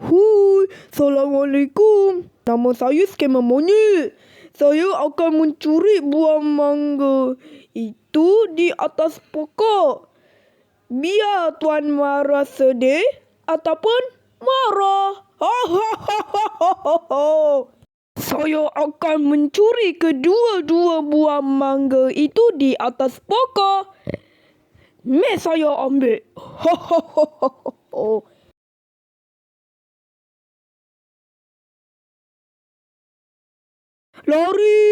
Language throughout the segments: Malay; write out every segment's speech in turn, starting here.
Hui, Assalamualaikum. Nama saya Skamer Monyet. Saya akan mencuri buah mangga itu di atas pokok. Biar Tuan marah sedih ataupun marah. Saya akan mencuri kedua-dua buah mangga itu di atas pokok. Mari saya ambil. Lari!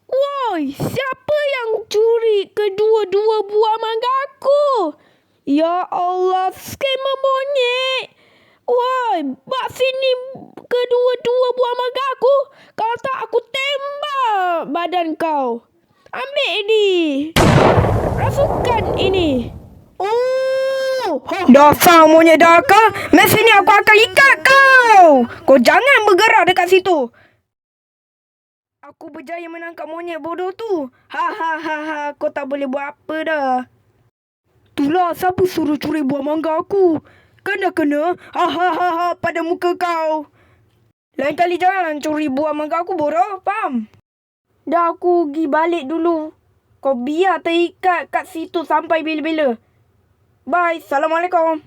Woi, siapa yang curi kedua-dua buah mangga aku? Ya Allah, Skamer Monyet. Woi, bak sini kedua-dua buah mangga aku. Kalau tak aku tembak badan kau. Ambil ini. Rasukan ini. Oh, dasar monyet daka. Mari sini aku akan ikat kau. Kau jangan bergerak dekat situ. Aku berjaya menangkap monyet bodoh tu. Kau tak boleh buat apa dah. Itulah siapa suruh curi buah mangga aku. Kan dah kena. Pada muka kau. Lain kali jangan curi buah mangga aku bodoh. Faham? Dah aku pergi balik dulu. Kau biar terikat kat situ sampai bila-bila. Bye. Assalamualaikum.